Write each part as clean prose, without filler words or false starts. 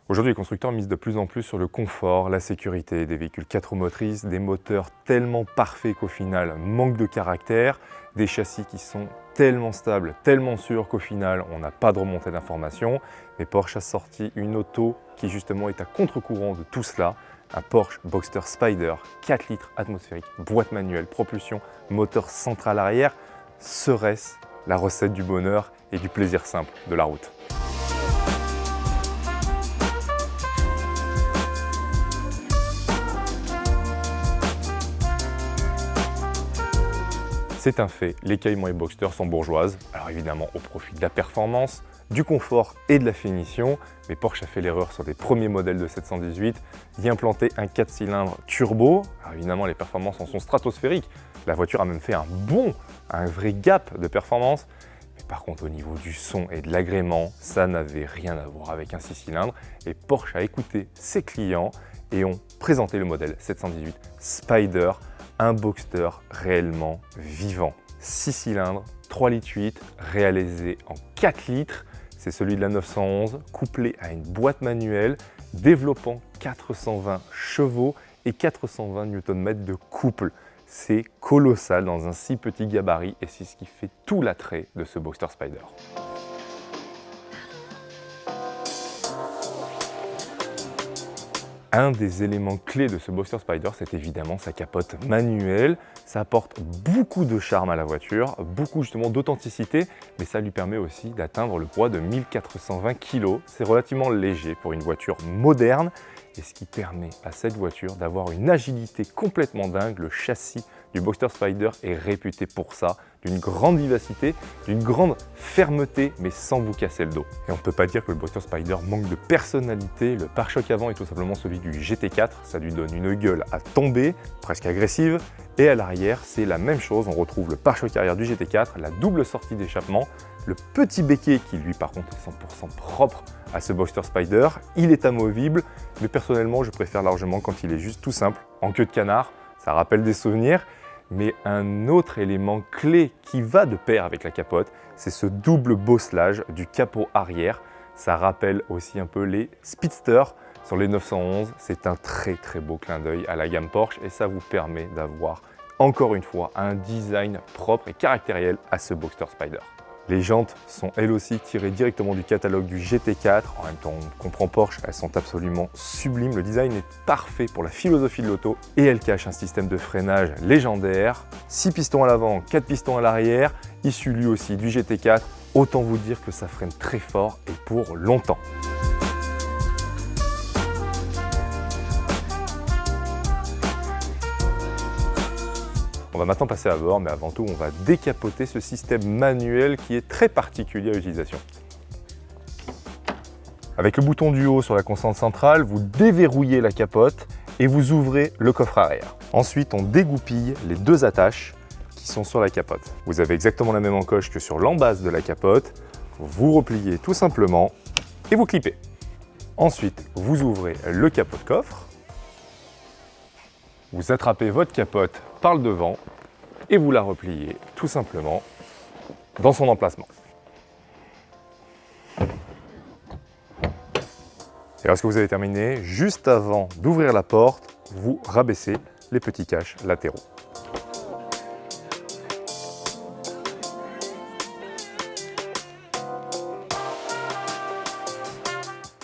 Aujourd'hui, les constructeurs misent de plus en plus sur le confort, la sécurité, des véhicules 4 roues motrices, des moteurs tellement parfaits qu'au final, manque de caractère, des châssis qui sont tellement stables, tellement sûrs qu'au final, on n'a pas de remontée d'informations. Mais Porsche a sorti une auto qui justement est à contre-courant de tout cela, un Porsche Boxster Spyder, 4 litres atmosphérique, boîte manuelle, propulsion, moteur central arrière. Serait-ce la recette du bonheur et du plaisir simple de la route? C'est un fait, les Cayman et Boxster sont bourgeoises, alors évidemment au profit de la performance, du confort et de la finition, mais Porsche a fait l'erreur sur des premiers modèles de 718 d'y implanter un 4 cylindres turbo. Alors évidemment les performances en sont stratosphériques, la voiture a même fait un vrai gap de performance, mais par contre au niveau du son et de l'agrément, ça n'avait rien à voir avec un 6 cylindres et Porsche a écouté ses clients et ont présenté le modèle 718 Spyder, un Boxster réellement vivant. 6 cylindres, 3,8 litres, réalisé en 4 litres. C'est celui de la 911, couplé à une boîte manuelle, développant 420 chevaux et 420 Nm de couple. C'est colossal dans un si petit gabarit et c'est ce qui fait tout l'attrait de ce Boxster Spyder. Un des éléments clés de ce Boxster Spyder, c'est évidemment sa capote manuelle. Ça apporte beaucoup de charme à la voiture, beaucoup justement d'authenticité, mais ça lui permet aussi d'atteindre le poids de 1420 kg. C'est relativement léger pour une voiture moderne, et ce qui permet à cette voiture d'avoir une agilité complètement dingue. Le châssis du Boxster Spyder est réputé pour ça, d'une grande vivacité, d'une grande fermeté, mais sans vous casser le dos. Et on ne peut pas dire que le Boxster Spyder manque de personnalité. Le pare-choc avant est tout simplement celui du GT4, ça lui donne une gueule à tomber, presque agressive. Et à l'arrière, c'est la même chose, on retrouve le pare-choc arrière du GT4, la double sortie d'échappement, le petit béquet qui lui par contre est 100% propre à ce Boxster Spyder. Il est amovible, mais personnellement je préfère largement quand il est juste tout simple, en queue de canard, ça rappelle des souvenirs. Mais un autre élément clé qui va de pair avec la capote, c'est ce double bosselage du capot arrière. Ça rappelle aussi un peu les Speedster sur les 911. C'est un très beau clin d'œil à la gamme Porsche et ça vous permet d'avoir encore une fois un design propre et caractériel à ce Boxster Spyder. Les jantes sont elles aussi tirées directement du catalogue du GT4. En même temps, on comprend Porsche, elles sont absolument sublimes. Le design est parfait pour la philosophie de l'auto et elle cache un système de freinage légendaire. 6 pistons à l'avant, 4 pistons à l'arrière, issu lui aussi du GT4. Autant vous dire que ça freine très fort et pour longtemps. On va maintenant passer à bord, mais avant tout, on va décapoter ce système manuel qui est très particulier à l'utilisation. Avec le bouton du haut sur la console centrale, vous déverrouillez la capote et vous ouvrez le coffre arrière. Ensuite, on dégoupille les deux attaches qui sont sur la capote. Vous avez exactement la même encoche que sur l'embase de la capote. Vous repliez tout simplement et vous clippez. Ensuite, vous ouvrez le capot de coffre. Vous attrapez votre capote par le devant et vous la repliez tout simplement dans son emplacement. Et lorsque vous avez terminé, juste avant d'ouvrir la porte, vous rabaissez les petits caches latéraux.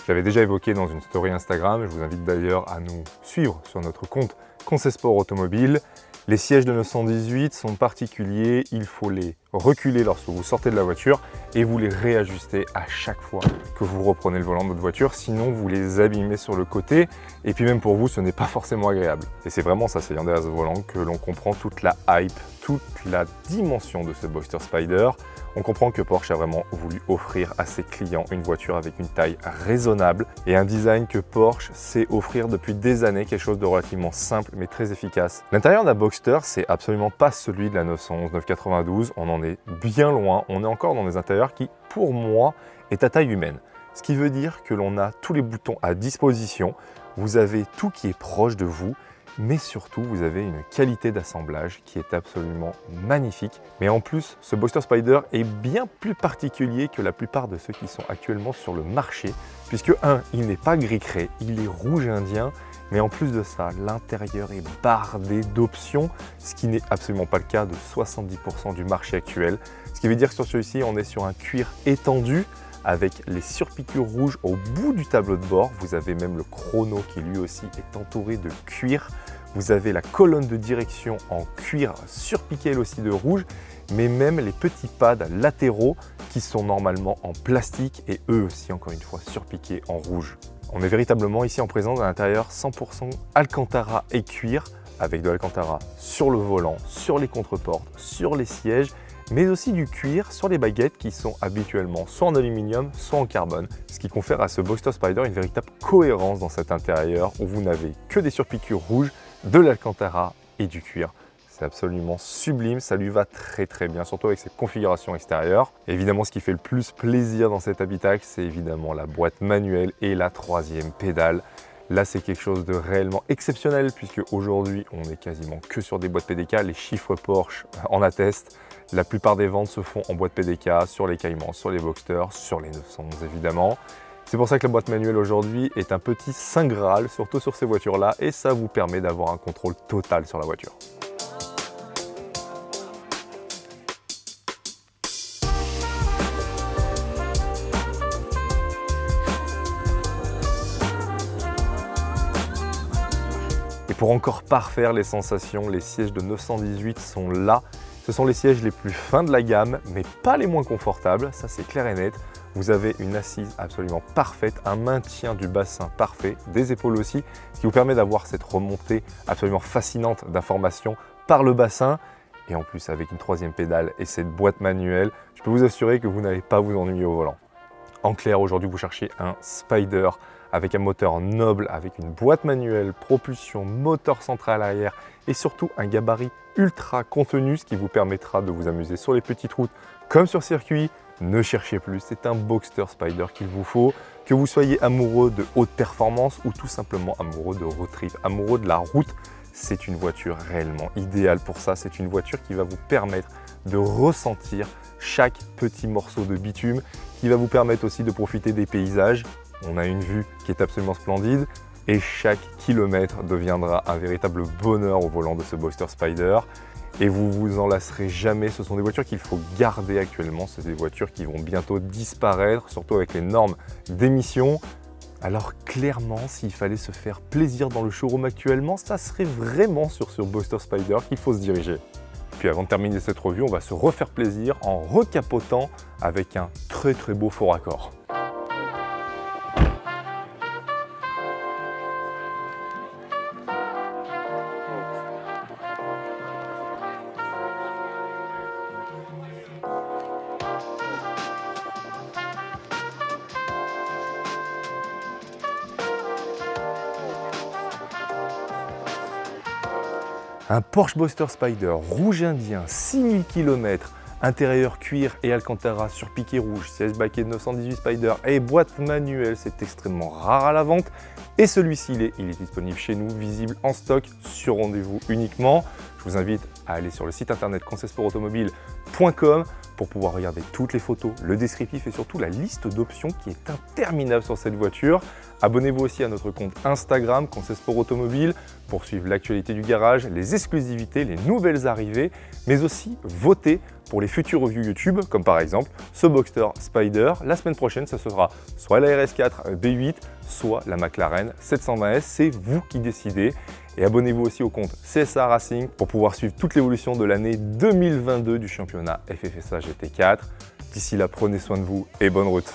Je l'avais déjà évoqué dans une story Instagram, je vous invite d'ailleurs à nous suivre sur notre compte Conseil Sport Automobile. Les sièges de 918 sont particuliers, il faut les reculer lorsque vous sortez de la voiture et vous les réajuster à chaque fois que vous reprenez le volant de votre voiture, sinon vous les abîmez sur le côté et puis même pour vous ce n'est pas forcément agréable. Et c'est vraiment ça, c'est derrière ce volant que l'on comprend toute la hype, toute la dimension de ce Boxster Spyder. On comprend que Porsche a vraiment voulu offrir à ses clients une voiture avec une taille raisonnable et un design que Porsche sait offrir depuis des années, quelque chose de relativement simple mais très efficace. L'intérieur d'un Boxster, c'est absolument pas celui de la 911, 992, on en est bien loin, on est encore dans des intérieurs qui, pour moi, est à taille humaine. ce qui veut dire que l'on a tous les boutons à disposition, vous avez tout qui est proche de vous, mais surtout vous avez une qualité d'assemblage qui est absolument magnifique. Mais en plus, ce Boxster Spyder est bien plus particulier que la plupart de ceux qui sont actuellement sur le marché, puisque il n'est pas gris craie, il est rouge indien, mais en plus de ça, l'intérieur est bardé d'options, ce qui n'est absolument pas le cas de 70% du marché actuel. Ce qui veut dire que sur celui-ci, on est sur un cuir étendu, avec les surpiqûres rouges au bout du tableau de bord. Vous avez même le chrono qui lui aussi est entouré de cuir. Vous avez la colonne de direction en cuir surpiqué elle aussi de rouge, mais même les petits pads latéraux qui sont normalement en plastique et eux aussi encore une fois surpiqués en rouge. On est véritablement ici en présence d'un intérieur 100% Alcantara et cuir, avec de l'Alcantara sur le volant, sur les contreportes, sur les sièges, mais aussi du cuir sur les baguettes qui sont habituellement soit en aluminium, soit en carbone, ce qui confère à ce Boxster Spyder une véritable cohérence dans cet intérieur où vous n'avez que des surpiqûres rouges, de l'Alcantara et du cuir. C'est absolument sublime, ça lui va très bien, surtout avec cette configuration extérieure. Et évidemment, ce qui fait le plus plaisir dans cet habitacle, c'est évidemment la boîte manuelle et la troisième pédale. Là, c'est quelque chose de réellement exceptionnel puisque aujourd'hui, on est quasiment que sur des boîtes PDK. Les chiffres Porsche en attestent. La plupart des ventes se font en boîte PDK, sur les Cayman, sur les Boxster, sur les 911 évidemment. C'est pour ça que la boîte manuelle aujourd'hui est un petit saint graal, surtout sur ces voitures-là, et ça vous permet d'avoir un contrôle total sur la voiture. Et pour encore parfaire les sensations, les sièges de 918 sont là. Ce sont les sièges les plus fins de la gamme, mais pas les moins confortables, ça c'est clair et net. Vous avez une assise absolument parfaite, un maintien du bassin parfait, des épaules aussi, ce qui vous permet d'avoir cette remontée absolument fascinante d'informations par le bassin. Et en plus avec une troisième pédale et cette boîte manuelle, je peux vous assurer que vous n'allez pas vous ennuyer au volant. En clair, aujourd'hui vous cherchez un Spyder avec un moteur noble, avec une boîte manuelle, propulsion, moteur central arrière et surtout un gabarit ultra contenu, ce qui vous permettra de vous amuser sur les petites routes comme sur circuit. Ne cherchez plus, c'est un Boxster Spyder qu'il vous faut, que vous soyez amoureux de haute performance ou tout simplement amoureux de road trip, amoureux de la route. C'est une voiture réellement idéale pour ça. C'est une voiture qui va vous permettre de ressentir chaque petit morceau de bitume, qui va vous permettre aussi de profiter des paysages. On a une vue qui est absolument splendide et chaque kilomètre deviendra un véritable bonheur au volant de ce Boxster Spyder. Et vous vous en lasserez jamais, ce sont des voitures qu'il faut garder actuellement, c'est des voitures qui vont bientôt disparaître, surtout avec les normes d'émission. Alors clairement, s'il fallait se faire plaisir dans le showroom actuellement, ça serait vraiment sur ce Boxster Spyder qu'il faut se diriger. Puis avant de terminer cette revue, on va se refaire plaisir en recapotant avec un très beau faux raccord. Un Porsche Boxster Spyder rouge indien, 6000 km, intérieur cuir et Alcantara sur piqué rouge, siège baquet de 918 Spyder et boîte manuelle, c'est extrêmement rare à la vente. Et celui-ci, il est disponible chez nous, visible en stock, sur rendez-vous uniquement. Je vous invite à aller sur le site internet conseilsportautomobile.com pour pouvoir regarder toutes les photos, le descriptif et surtout la liste d'options qui est interminable sur cette voiture. Abonnez-vous aussi à notre compte Instagram Conseil Sport Automobile pour suivre l'actualité du garage, les exclusivités, les nouvelles arrivées, mais aussi voter pour les futures reviews YouTube, comme par exemple ce Boxster Spyder. La semaine prochaine, ça sera soit la RS4 B8, soit la McLaren 720S. C'est vous qui décidez. Et abonnez-vous aussi au compte CSA Racing pour pouvoir suivre toute l'évolution de l'année 2022 du championnat FFSA GT4. D'ici là, prenez soin de vous et bonne route.